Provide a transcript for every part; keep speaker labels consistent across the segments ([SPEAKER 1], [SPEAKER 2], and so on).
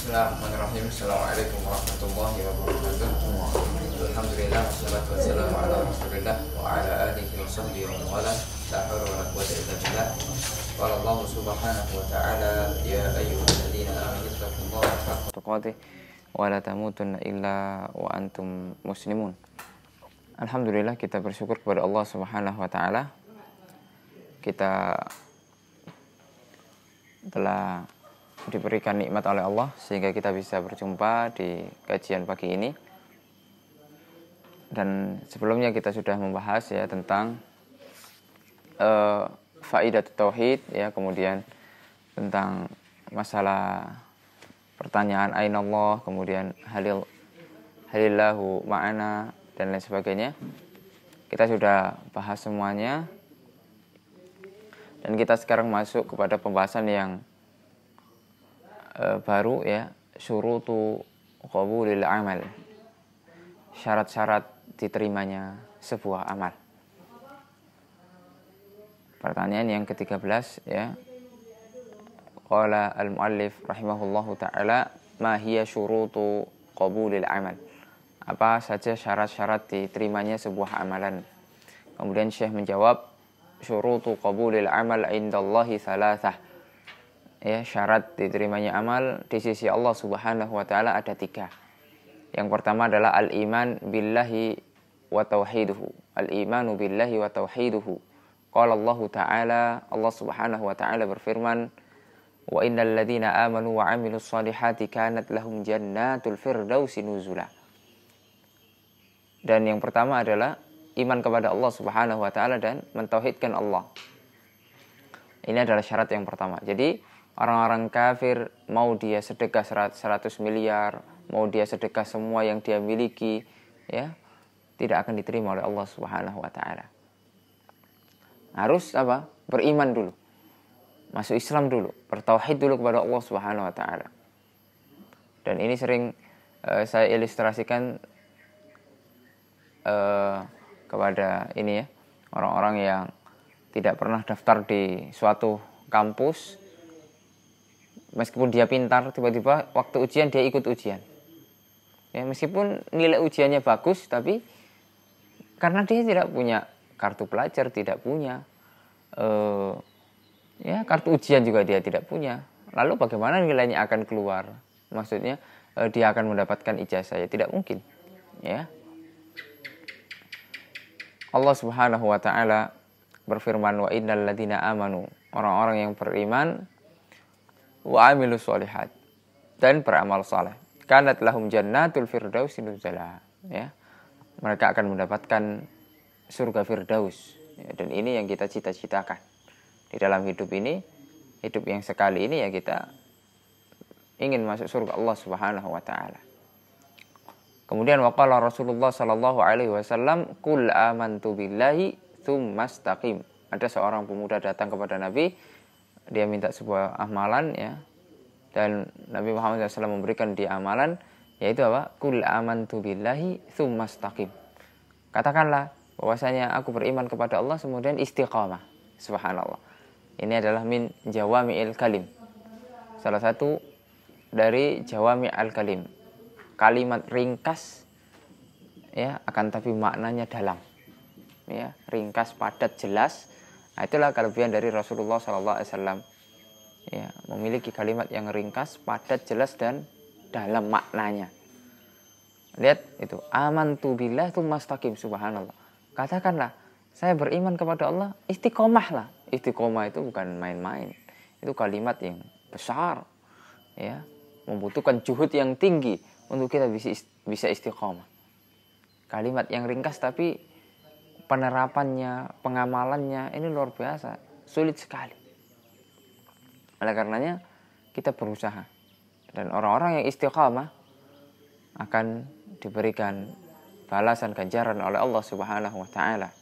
[SPEAKER 1] Bismillahirrahmanirrahim. Assalamualaikum warahmatullahi wabarakatuh. Alhamdulillah wassalatu wassalamu ala Rasulillah wa ala alihi wa sahbihi wa man wala. La haula wala quwwata illa billah. Qala Allah subhanahu wa ta'ala ya ayyuhalladzina amanu taqullaha haqqa tuqatih wa la tamutunna illa wa antum muslimun. Alhamdulillah, kita bersyukur kepada Allah Subhanahu wa taala. Kita telah diberikan nikmat oleh Allah sehingga kita bisa berjumpa di kajian pagi ini. Dan sebelumnya kita sudah membahas ya tentang faidah tauhid ya, kemudian tentang masalah pertanyaan aina Allah, kemudian halillahu ma'ana dan lain sebagainya. Kita sudah bahas semuanya. Dan kita sekarang masuk kepada pembahasan yang baru ya, syurutu qabulil amal, syarat-syarat diterimanya sebuah amal. Pertanyaan yang ke-13 ya. Qala al-muallif rahimahullahu taala, ma hiya syurutu qabulil amal? Apa saja syarat-syarat diterimanya sebuah amalan? Kemudian Syekh menjawab, syurutu qabulil amal indallahi thalathah. Ya, syarat diterimanya amal di sisi Allah Subhanahu wa taala ada 3. Yang pertama adalah al-iman billahi wa tauhiduhu. Al-imanu billahi wa tauhiduhu. Qala Allah taala, Allah Subhanahu wa taala berfirman, wa innal ladzina amanu wa 'amilus solihati kanat lahum jannatul firdausi nuzula. Dan yang pertama adalah iman kepada Allah Subhanahu wa taala dan mentauhidkan Allah. Ini adalah syarat yang pertama. Jadi orang-orang kafir, mau dia sedekah 100 miliar, mau dia sedekah semua yang dia miliki, ya, tidak akan diterima oleh Allah Subhanahu wa taala. Harus apa? Beriman dulu. Masuk Islam dulu, bertauhid dulu kepada Allah Subhanahu wa taala. Dan ini sering saya ilustrasikan kepada ini ya, orang-orang yang tidak pernah daftar di suatu kampus. Meskipun dia pintar, tiba-tiba waktu ujian dia ikut ujian. Ya, meskipun nilai ujiannya bagus, tapi karena dia tidak punya kartu pelajar, tidak punya ya kartu ujian juga dia tidak punya. Lalu bagaimana nilainya akan keluar? Maksudnya dia akan mendapatkan ijazah, ya tidak mungkin. Ya. Allah Subhanahu wa taala berfirman, wa innal ladzina amanu, orang-orang yang beriman, wa amilus solihat, dan beramal saleh, kanat lahum jannatul firdausi nuzula, ya, mereka akan mendapatkan surga firdaus, ya, dan ini yang kita cita-citakan di dalam hidup ini, hidup yang sekali ini, ya, kita ingin masuk surga Allah Subhanahu wa taala. Kemudian waqala Rasulullah sallallahu alaihi wasallam, qul amantu billahi tsumastaqim. Ada seorang pemuda datang kepada Nabi, dia minta sebuah amalan ya, dan Nabi Muhammad SAW memberikan dia amalan, yaitu apa? Qul amantu billahi tsumastaqim. Katakanlah bahwasanya aku beriman kepada Allah kemudian istiqamah. Subhanallah. Ini adalah min jawami'il kalim. Salah satu dari jawami'il kalim. Kalimat ringkas ya, akan tapi maknanya dalam. Ya, ringkas, padat, jelas. Nah, itulah kelebihan dari Rasulullah SAW. Ya, memiliki kalimat yang ringkas, padat, jelas, dan dalam maknanya. Lihat itu, amantu billah tsumastaqim, subhanallah. Katakanlah, saya beriman kepada Allah, istiqomahlah. Istiqomah itu bukan main-main. Itu kalimat yang besar, ya, membutuhkan juhud yang tinggi untuk kita bisa istiqomah. Kalimat yang ringkas tapi penerapannya, pengamalannya ini luar biasa, sulit sekali. Oleh karenanya kita berusaha, dan orang-orang yang istiqamah akan diberikan balasan ganjaran oleh Allah Subhanahu wa taala.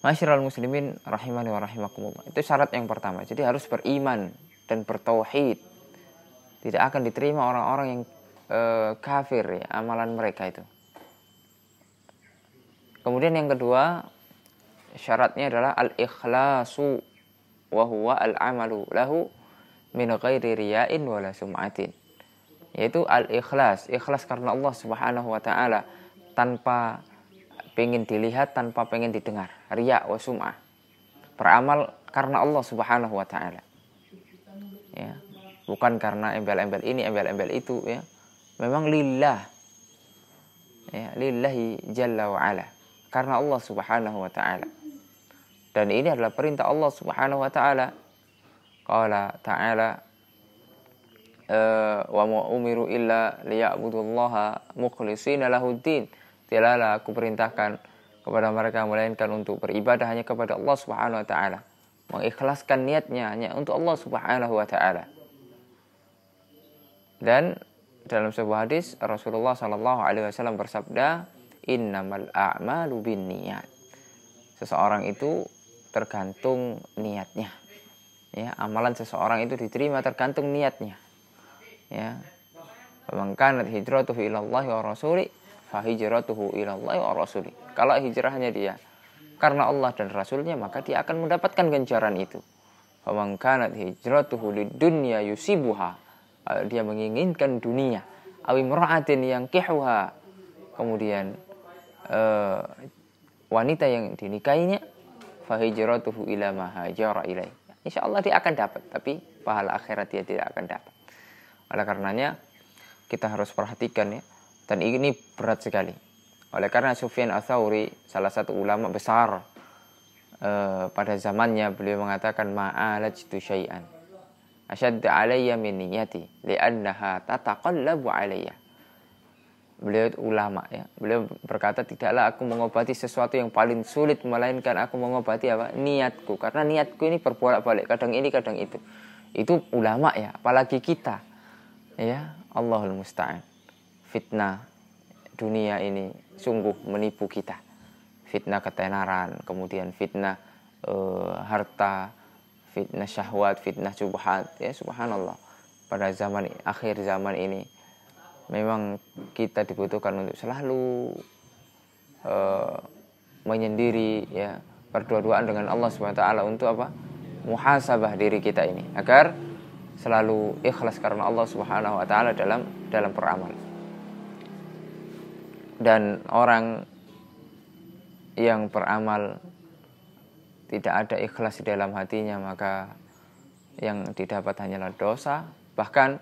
[SPEAKER 1] Masyiral muslimin rahimani wa rahimakumullah. Itu syarat yang pertama. Jadi harus beriman dan bertauhid. Tidak akan diterima orang-orang yang kafir ya, amalan mereka itu. Kemudian yang kedua, syaratnya adalah al-ikhlasu wa huwa al-amalu lahu min ghairi riya'in wala sum'atin. yaitu al-ikhlas, ikhlas karena Allah Subhanahu wa taala, tanpa pengen dilihat, tanpa pengen didengar, riya wa sum'ah. Beramal karena Allah Subhanahu wa taala. Ya, bukan karena embel-embel ini, embel-embel itu, ya. Memang lillah. Ya, lillahi jalla wa ala, karena Allah Subhanahu wa taala. Dan ini adalah perintah Allah Subhanahu wa taala. Qala ta'ala wa ma umiru illa liya'budullaha mukhlishina lahuddin. Tidaklah aku perintahkan kepada mereka melainkan untuk beribadah hanya kepada Allah Subhanahu wa taala, mengikhlaskan niatnya hanya untuk Allah Subhanahu wa taala. Dan dalam sebuah hadis Rasulullah sallallahu alaihi wasallam bersabda, innamal a'malu binniyat. Seseorang itu tergantung niatnya. Ya, amalan seseorang itu diterima tergantung niatnya. Ya. Man kanat hijratuhu ila Allah wa rasuli fa hijratuhu ila Allah wa rasuli. Kalau hijrahnya dia karena Allah dan Rasulnya, maka dia akan mendapatkan ganjaran itu. Man kanat hijratuhu lidunya yusibuha. Dia menginginkan dunia, awimra'atin yang kihuha, kemudian wanita yang dinikahinya, fahijratuhu ila ma hajara ilaih. Insyaallah dia akan dapat, tapi pahala akhirat dia tidak akan dapat. Oleh karenanya kita harus perhatikan, ya, dan ini berat sekali. Oleh karena Sufyan Ats-Tsauri, salah satu ulama besar pada zamannya, beliau mengatakan ma'alajtu syai'an asyadda alayya min niyati li'annaha tataqallabu alayya. Beliau ulama, ya. Beliau berkata, tidaklah aku mengobati sesuatu yang paling sulit melainkan aku mengobati apa? Niatku. Karena niatku ini berbolak-balik, kadang ini kadang itu. Itu ulama, ya, apalagi kita. Ya, Allahul musta'an. Fitnah dunia ini sungguh menipu kita. Fitnah ketenaran, kemudian fitnah harta, fitnah syahwat, fitnah subhat, ya subhanallah. Pada zaman akhir zaman ini memang kita dibutuhkan untuk selalu menyendiri, ya, berdua-duaan dengan Allah Subhanahu wa taala untuk apa? Muhasabah diri kita ini agar selalu ikhlas karena Allah Subhanahu wa taala dalam beramal. Dan orang yang beramal tidak ada ikhlas di dalam hatinya, maka yang didapat hanyalah dosa. Bahkan,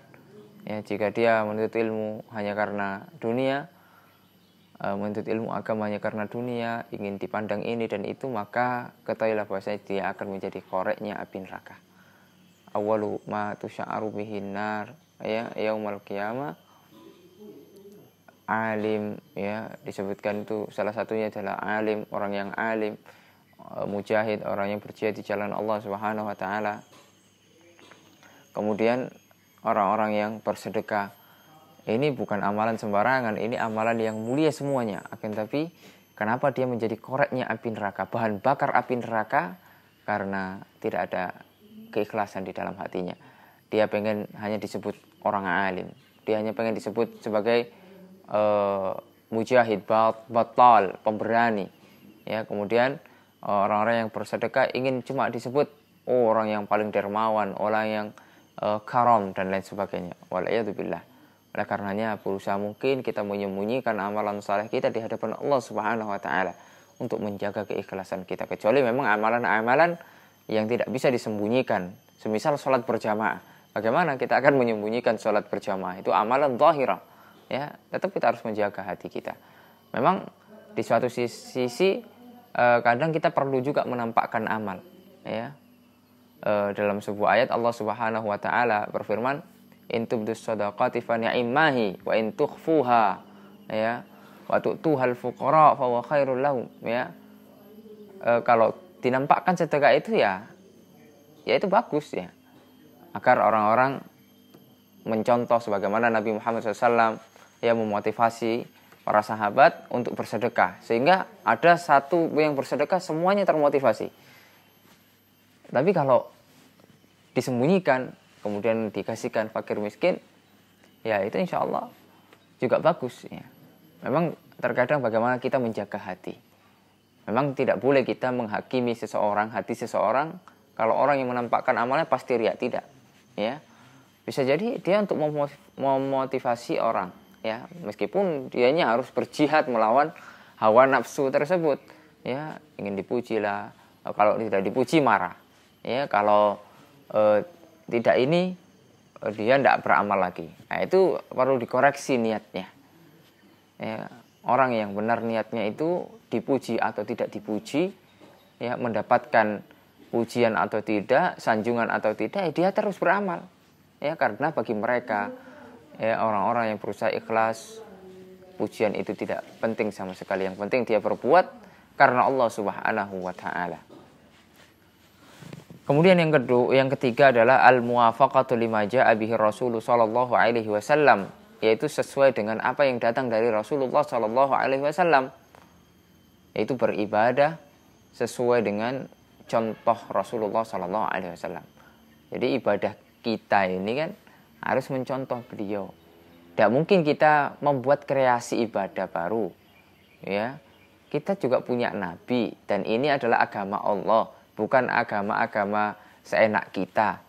[SPEAKER 1] ya, jika dia menuntut ilmu hanya karena dunia, menuntut ilmu agama hanya karena dunia, ingin dipandang ini dan itu, maka ketahuilah bahwasanya dia akan menjadi koreknya api neraka. Awwalu ma tusya'aru bihin nar, ya, yaumal qiyamah alim, ya, disebutkan itu salah satunya adalah alim, orang yang alim, mujahid, orang yang berjihad di jalan Allah Subhanahu wa taala. Kemudian orang-orang yang bersedekah. Ini bukan amalan sembarangan, ini amalan yang mulia semuanya. Akan tapi kenapa dia menjadi koreknya api neraka, bahan bakar api neraka? Karena tidak ada keikhlasan di dalam hatinya. Dia pengen hanya disebut orang alim. Dia hanya pengen disebut sebagai mujahid, batal, pemberani. Ya, kemudian orang-orang yang bersedekah ingin cuma disebut orang yang paling dermawan, orang yang karam dan lain sebagainya. Waliyadzubillah. Oleh karenanya berusaha mungkin kita menyembunyikan amalan saleh kita di hadapan Allah Subhanahu wa taala untuk menjaga keikhlasan kita. Kecuali memang amalan-amalan yang tidak bisa disembunyikan, semisal sholat berjamaah. Bagaimana kita akan menyembunyikan sholat berjamaah? Itu amalan zahirah. Ya, tetap kita harus menjaga hati kita. Memang di suatu sisi kadang kita perlu juga menampakkan amal, ya. Dalam sebuah ayat Allah Subhanahu wa taala berfirman, in tubdus shadaqati fa ni'mahi wa in tukhfuha, ya, wa tu'tuhal fuqara fa huwa khairul lahum, ya. Kalau dinampakkan sedekah itu, ya itu bagus, ya, agar orang-orang mencontoh sebagaimana Nabi Muhammad SAW yang memotivasi para sahabat untuk bersedekah, sehingga ada satu yang bersedekah semuanya termotivasi. Tapi kalau disembunyikan kemudian dikasihkan fakir miskin, ya itu insya Allah juga bagus, ya. Memang terkadang bagaimana kita menjaga hati. Memang tidak boleh kita menghakimi seseorang, hati seseorang, kalau orang yang menampakkan amalnya pasti riya, tidak, ya. Bisa jadi dia untuk memotivasi orang, ya, meskipun dianya harus berjihad melawan hawa nafsu tersebut, ya, ingin dipuji lah, kalau tidak dipuji marah, ya, kalau tidak ini dia tidak beramal lagi. Nah, itu perlu dikoreksi niatnya, ya. Orang yang benar niatnya itu dipuji atau tidak dipuji, ya, mendapatkan pujian atau tidak, sanjungan atau tidak, ya, dia terus beramal, ya, karena bagi mereka, ya, orang-orang yang berusaha ikhlas, pujian itu tidak penting sama sekali. Yang penting dia berbuat karena Allah Subhanahu wa taala. Kemudian yang ketiga adalah al-muwafaqatu lima jaa'a bihi Rasulullah sallallahu alaihi wasallam, yaitu sesuai dengan apa yang datang dari Rasulullah sallallahu alaihi wasallam, yaitu beribadah sesuai dengan contoh Rasulullah sallallahu alaihi wasallam. Jadi ibadah kita ini kan harus mencontoh beliau. Tidak mungkin kita membuat kreasi ibadah baru, ya. Kita juga punya nabi dan ini adalah agama Allah, bukan agama-agama seenak kita.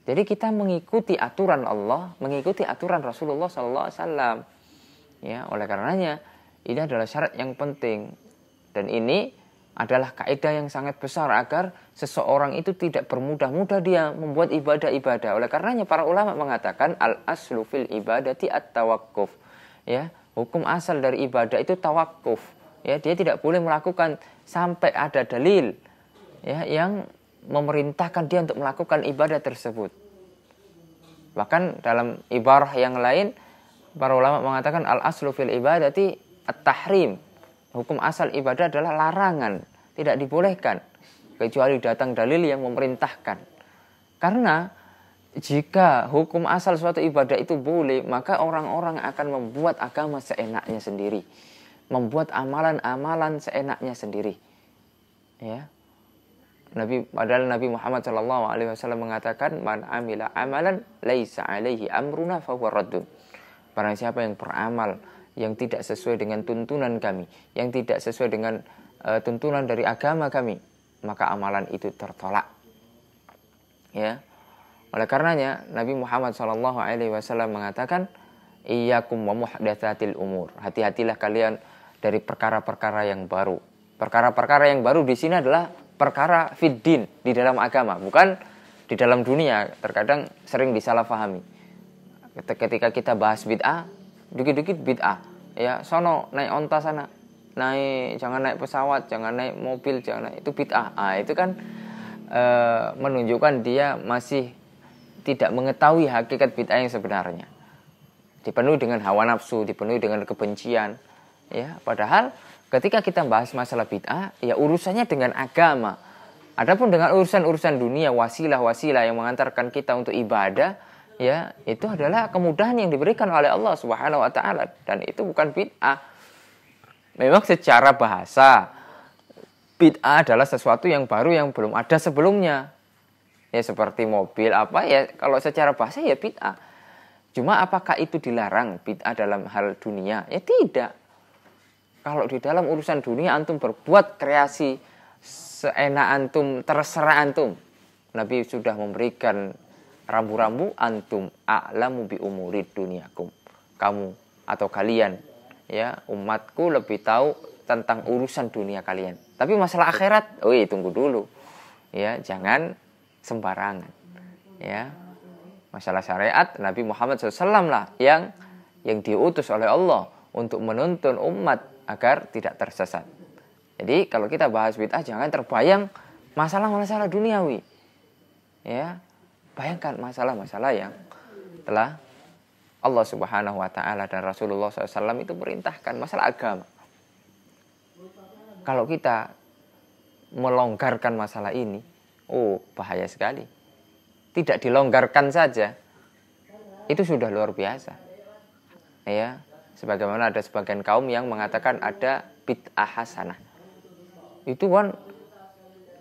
[SPEAKER 1] Jadi kita mengikuti aturan Allah, mengikuti aturan Rasulullah sallallahu alaihi wasallam. Ya, oleh karenanya ini adalah syarat yang penting dan ini adalah kaidah yang sangat besar agar seseorang itu tidak bermudah-mudah dia membuat ibadah-ibadah. Oleh karenanya para ulama mengatakan al-aslu fil ibadati at-tawakkuf. Ya, hukum asal dari ibadah itu tawakuf. Ya, dia tidak boleh melakukan sampai ada dalil, ya, yang memerintahkan dia untuk melakukan ibadah tersebut. Bahkan dalam ibarah yang lain para ulama mengatakan al-aslu fil ibadati at-tahrim. Hukum asal ibadah adalah larangan, tidak dibolehkan, kecuali datang dalil yang memerintahkan. Karena jika hukum asal suatu ibadah itu boleh, maka orang-orang akan membuat agama seenaknya sendiri, membuat amalan-amalan seenaknya sendiri. Ya, padahal Nabi Muhammad SAW mengatakan, man amila amalan laisa alaihi amruna fahuwa raddun. Barang siapa yang beramal yang tidak sesuai dengan tuntunan kami, yang tidak sesuai dengan tuntunan dari agama kami, maka amalan itu tertolak. Ya, oleh karenanya Nabi Muhammad SAW mengatakan, iyyakum wa muhdatsatil umur. Hati-hatilah kalian dari perkara-perkara yang baru. Perkara-perkara yang baru di sini adalah perkara fiddin, di dalam agama, bukan di dalam dunia. Terkadang sering disalahpahami. Ketika kita bahas bid'ah, dikit-dikit bid'ah, ya, sono naik onta sana, jangan naik pesawat, jangan naik mobil, jangan naik, itu bid'ah. Itu kan menunjukkan dia masih tidak mengetahui hakikat bid'ah yang sebenarnya. Dipenuhi dengan hawa nafsu, dipenuhi dengan kebencian, ya. Padahal ketika kita bahas masalah bid'ah, ya urusannya dengan agama. Adapun dengan urusan-urusan dunia, wasilah-wasilah yang mengantarkan kita untuk ibadah, ya, itu adalah kemudahan yang diberikan oleh Allah Subhanahu wa taala dan itu bukan bid'ah. Memang secara bahasa bid'ah adalah sesuatu yang baru yang belum ada sebelumnya. Ya seperti mobil apa, ya, kalau secara bahasa ya bid'ah. Cuma apakah itu dilarang bid'ah dalam hal dunia? Ya tidak. Kalau di dalam urusan dunia antum berbuat kreasi seenak antum, terserah antum. Nabi sudah memberikan rambu-rambu, antum a'lamu bi umurid dunyakum. Kamu atau kalian, ya, umatku lebih tahu tentang urusan dunia kalian. Tapi masalah akhirat, tunggu dulu. Ya, jangan sembarangan. Ya. Masalah syariat Nabi Muhammad SAW lah yang diutus oleh Allah untuk menuntun umat agar tidak tersesat. Jadi kalau kita bahas bid'ah jangan terbayang masalah-masalah duniawi. Ya. Bayangkan masalah-masalah yang telah Allah Subhanahu wa taala dan Rasulullah SAW itu perintahkan, masalah agama. Kalau kita melonggarkan masalah ini, bahaya sekali. Tidak dilonggarkan saja, itu sudah luar biasa. Ya, sebagaimana ada sebagian kaum yang mengatakan ada bid'ah hasanah. Itu kan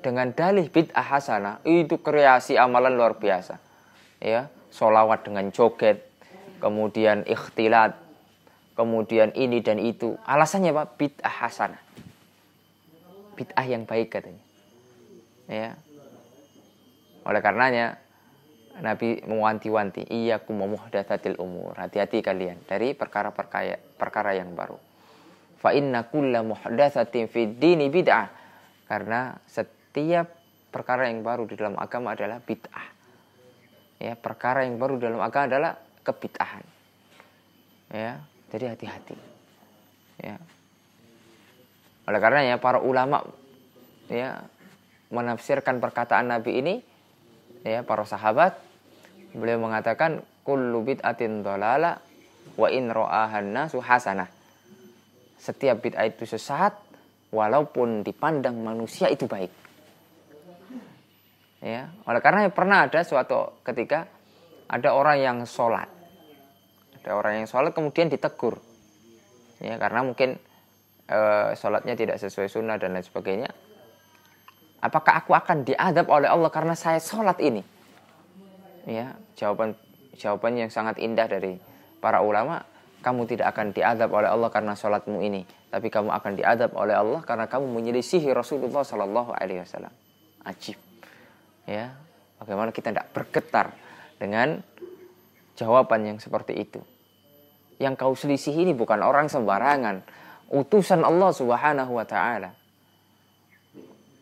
[SPEAKER 1] dengan dalih bid'ah hasanah, itu kreasi amalan luar biasa. Ya, sholawat dengan joget, kemudian ikhtilat, kemudian ini dan itu. Alasannya apa? Bid'ah hasanah. Bid'ah yang baik katanya. Ya. Oleh karenanya Nabi mewanti-wanti, iyyakum wa muhdatsatil umur. Hati-hati kalian dari perkara yang baru. Fa inna kulla muhdatsatin fid dini bid'ah. Karena setiap perkara yang baru di dalam agama adalah bid'ah. Ya, perkara yang baru dalam agama adalah kebid'ahan. Ya, jadi hati-hati. Ya. Oleh karenanya para ulama ya menafsirkan perkataan Nabi ini, ya, para sahabat, beliau mengatakan kullu bid'atin dhalala wa in ra'ahan nasu hasanah. Setiap bid'ah itu sesat walaupun dipandang manusia itu baik. Ya, oleh karena pernah ada suatu ketika ada orang yang sholat. Ada orang yang sholat kemudian ditegur. Ya, karena mungkin sholatnya tidak sesuai sunnah dan lain sebagainya. Apakah aku akan diadab oleh Allah karena saya sholat ini? Ya, jawaban yang sangat indah dari para ulama, kamu tidak akan diadab oleh Allah karena sholatmu ini, tapi kamu akan diadab oleh Allah karena kamu menyelisihi Rasulullah Sallallahu Alaihi Wasallam. Ajib. Ya, bagaimana kita tidak bergetar dengan jawaban yang seperti itu? Yang kau selisih ini bukan orang sembarangan, utusan Allah Subhanahu Wa Taala.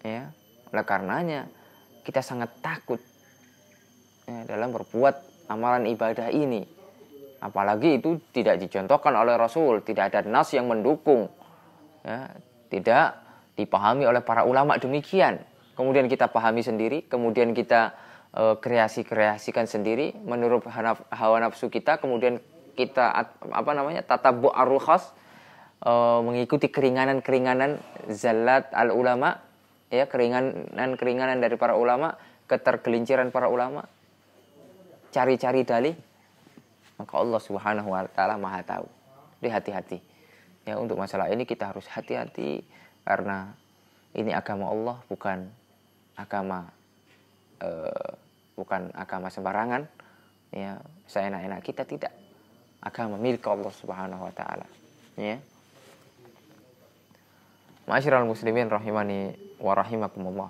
[SPEAKER 1] Ya, oleh karenanya kita sangat takut ya, dalam berbuat amalan ibadah ini. Apalagi itu tidak dicontohkan oleh Rasul, tidak ada nas yang mendukung, ya, tidak dipahami oleh para ulama demikian. Kemudian kita pahami sendiri, kemudian kita kreasikan sendiri menurut hawa nafsu kita, kemudian kita tatabbu' ar-rukhas, mengikuti keringanan-keringanan zallat al-ulama, ya, keringanan dari para ulama, ketergelinciran para ulama, cari-cari dalih, maka Allah Subhanahu wa taala Maha tahu. Jadi hati-hati. Ya, untuk masalah ini kita harus hati-hati karena ini agama Allah, bukan agama sembarangan. Ya, seenak-enak kita tidak. Agama milik Allah Subhanahu wa taala. Ya. Ma'asyiral muslimin rahimani wa rahimakumullah.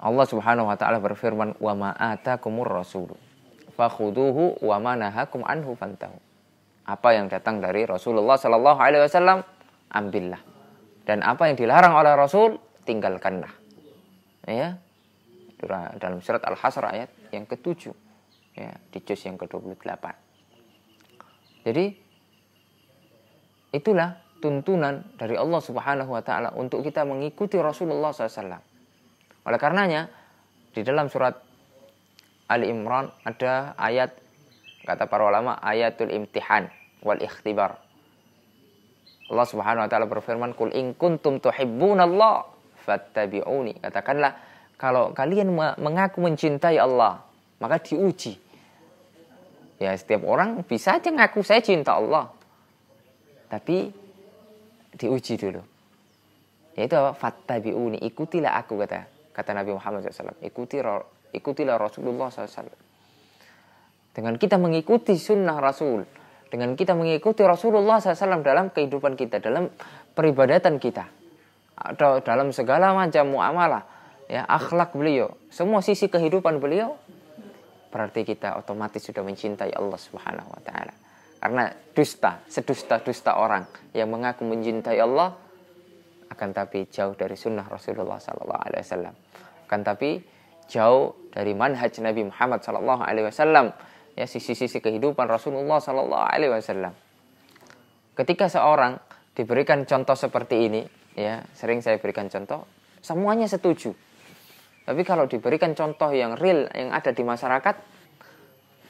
[SPEAKER 1] Allah Subhanahu wa taala berfirman, "Wa ma atakumur rasul fakhuduhu wa ma nahakum anhu fantahu." Apa yang datang dari Rasulullah sallallahu alaihi wasallam, ambillah. Dan apa yang dilarang oleh Rasul, tinggalkanlah. Ya. Dalam surat Al-Hasr ayat yang ke-7. Ya, di juz yang ke-28. Jadi itulah tuntunan dari Allah Subhanahu wa taala untuk kita mengikuti Rasulullah SAW. Oleh karenanya di dalam surat Ali Imran ada ayat, kata para ulama, ayatul imtihan wal ikhtibar. Allah Subhanahu wa taala berfirman, "Qul in kuntum tuhibbunallah fattabi'uni." Katakanlah, kalau kalian mengaku mencintai Allah, maka diuji. Ya, setiap orang bisa aja ngaku saya cinta Allah. Tapi diuji dulu. Yaitu apa? Fattabi'uni, ikutilah aku, kata Nabi Muhammad SAW. Ikutilah Rasulullah SAW. Dengan kita mengikuti sunnah Rasul, dengan kita mengikuti Rasulullah SAW dalam kehidupan kita, dalam peribadatan kita, atau dalam segala macam muamalah, ya, akhlak beliau, semua sisi kehidupan beliau, berarti kita otomatis sudah mencintai Allah Subhanahu wa taala. Karena sedusta orang yang mengaku mencintai Allah, akan tapi jauh dari sunnah Rasulullah sallallahu alaihi wasallam, akan tapi jauh dari manhaj Nabi Muhammad sallallahu alaihi wasallam, ya, sisi-sisi kehidupan Rasulullah sallallahu alaihi wasallam. Ketika seorang diberikan contoh seperti ini, ya, sering saya berikan contoh, semuanya setuju. Tapi kalau diberikan contoh yang real yang ada di masyarakat,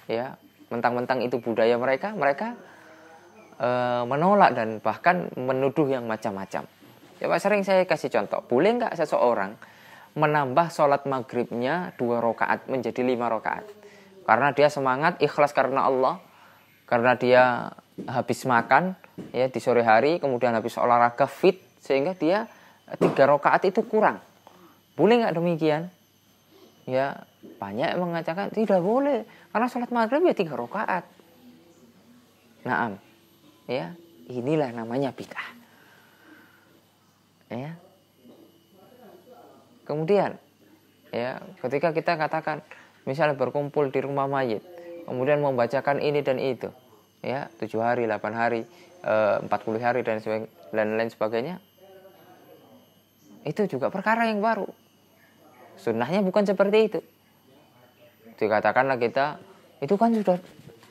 [SPEAKER 1] ya, mentang-mentang itu budaya mereka menolak dan bahkan menuduh yang macam-macam. Ya, Pak, sering saya kasih contoh, boleh nggak seseorang menambah sholat maghribnya 2 rakaat menjadi 5 rakaat? Karena dia semangat, ikhlas karena Allah, karena dia habis makan, ya, di sore hari, kemudian habis olahraga fit, sehingga dia 3 rakaat itu kurang. Boleh nggak demikian? Ya, banyak yang mengatakan tidak boleh, karena sholat maghrib ya 3 rakaat. Naam, ya, inilah namanya bid'ah. Ya. Kemudian, Ya, ketika kita katakan misalnya berkumpul di rumah mayit, kemudian membacakan ini dan itu, ya 7 hari, 8 hari, 40 hari dan lain sebagainya, itu juga perkara yang baru. Sunnahnya bukan seperti itu. Dikatakanlah kita, itu kan sudah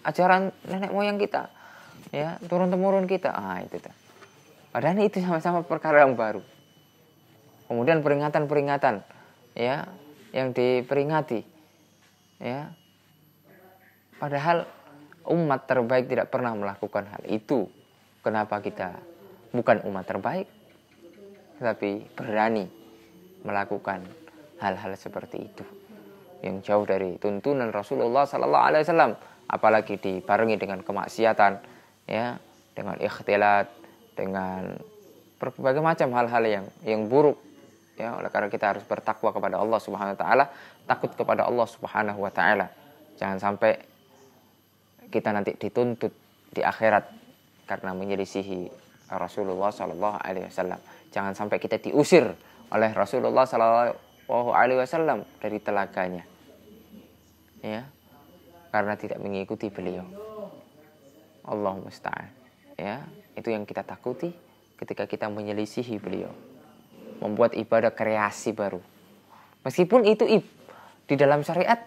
[SPEAKER 1] ajaran nenek moyang kita, ya turun temurun kita. Itu tuh. Padahal itu sama-sama perkara yang baru. Kemudian peringatan-peringatan, ya yang diperingati, ya padahal umat terbaik tidak pernah melakukan hal itu. Kenapa kita bukan umat terbaik, tapi berani melakukan hal-hal seperti itu yang jauh dari tuntunan Rasulullah Sallallahu Alaihi Wasallam, apalagi dibarengi dengan kemaksiatan, ya dengan ikhtilat, dengan berbagai macam hal-hal yang buruk. Ya, oleh karena kita harus bertakwa kepada Allah Subhanahu wa taala, takut kepada Allah Subhanahu wa taala. Jangan sampai kita nanti dituntut di akhirat karena menyelisihi Rasulullah sallallahu alaihi wasallam. Jangan sampai kita diusir oleh Rasulullah sallallahu alaihi wasallam dari telaganya. Ya. Karena tidak mengikuti beliau. Allahumma musta'an. Ya, itu yang kita takuti ketika kita menyelisihi beliau. Membuat ibadah kreasi baru. Meskipun itu di dalam syariat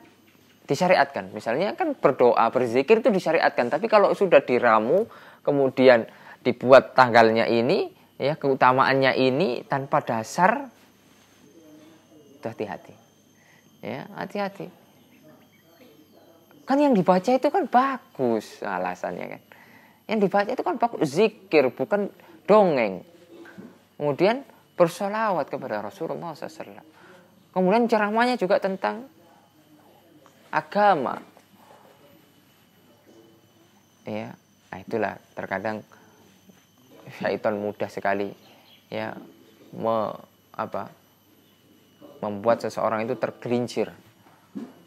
[SPEAKER 1] disyariatkan. Misalnya kan berdoa, berzikir itu disyariatkan. Tapi kalau sudah diramu, kemudian dibuat tanggalnya ini, ya keutamaannya ini tanpa dasar, hati-hati. Ya, hati-hati. Kan yang dibaca itu kan bagus alasannya kan. Yang dibaca itu kan bagus, zikir bukan dongeng. Kemudian bersolawat kepada Rasulullah SAW. Kemudian ceramahnya juga tentang agama. Ya, nah itulah terkadang syaitan mudah sekali ya membuat seseorang itu tergelincir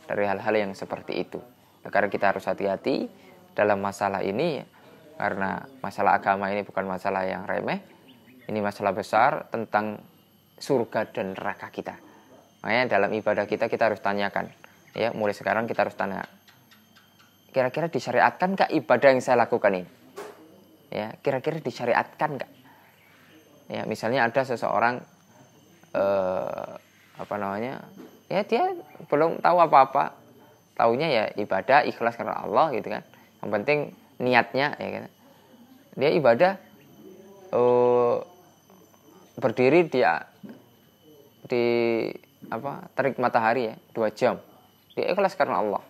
[SPEAKER 1] dari hal-hal yang seperti itu. Karena kita harus hati-hati dalam masalah ini, karena masalah agama ini bukan masalah yang remeh. Ini masalah besar tentang surga dan neraka kita. Makanya dalam ibadah kita harus tanyakan. Ya, mulai sekarang kita harus tanya. Kira-kira disyariatkan gak ibadah yang saya lakukan ini? Ya, kira-kira disyariatkan gak? Ya, misalnya ada seseorang ya dia belum tahu apa-apa. Taunya ya ibadah ikhlas karena Allah gitu kan. Yang penting niatnya ya kan. Dia ibadah berdiri dia di terik matahari ya 2 jam, dia ikhlas karena Allah,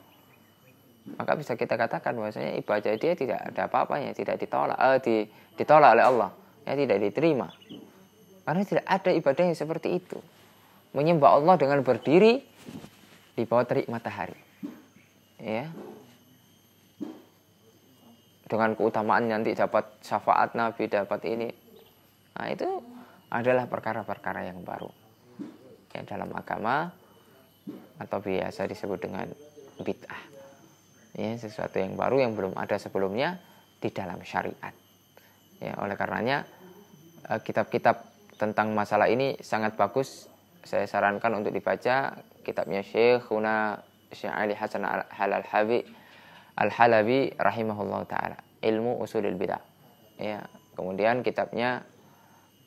[SPEAKER 1] maka bisa kita katakan bahwasanya ibadah dia tidak ada apa-apanya, tidak ditolak oleh Allah, ya tidak diterima, karena tidak ada ibadah yang seperti itu, menyembah Allah dengan berdiri di bawah terik matahari, ya dengan keutamaan nanti dapat syafaat Nabi, dapat ini. Nah itu adalah perkara-perkara yang baru ya dalam agama, atau biasa disebut dengan bid'ah. Ya, sesuatu yang baru yang belum ada sebelumnya di dalam syariat. Ya, oleh karenanya kitab-kitab tentang masalah ini sangat bagus. Saya sarankan untuk dibaca kitabnya Syekhuna Syekh Ali Hasan Al-Halabi rahimahullah taala, Ilmu Usulil Bid'ah. Ya, kemudian kitabnya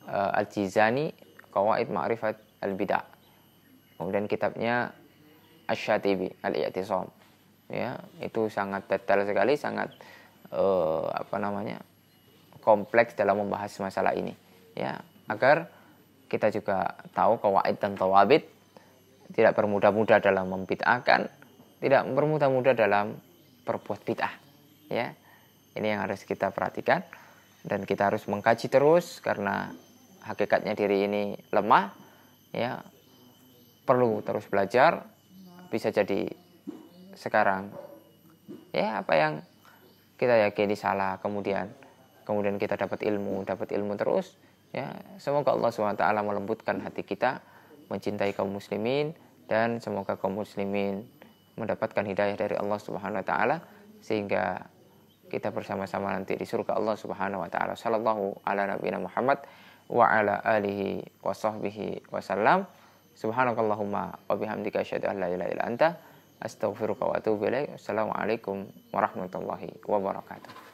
[SPEAKER 1] Al-Jizani Qawaid Ma'rifat Al-Bid'ah. Kemudian kitabnya Asy-Syatibi Al-I'tisam. Ya, itu sangat detail sekali, sangat kompleks dalam membahas masalah ini. Ya, agar kita juga tahu qawaid dan tawabit, tidak bermudah-mudah dalam membid'ahkan, tidak bermudah-mudah dalam berbuat bid'ah. Ya. Ini yang harus kita perhatikan, dan kita harus mengkaji terus karena hakikatnya diri ini lemah, ya perlu terus belajar. Bisa jadi sekarang ya apa yang kita yakini salah, kemudian kita dapat ilmu terus, ya semoga Allah SWT melembutkan hati kita, mencintai kaum muslimin, dan semoga kaum muslimin mendapatkan hidayah dari Allah Subhanahu wa taala sehingga kita bersama-sama nanti di surga Allah Subhanahu wa taala. Sallallahu ala nabiyina Muhammad wa ala alihi wa sahbihi wasallam. Subhanakallahumma wa bihamdika asyhadu an la ilaha illa anta astaghfiruka wa atubu ilaik. Assalamualaikum warahmatullahi wabarakatuh.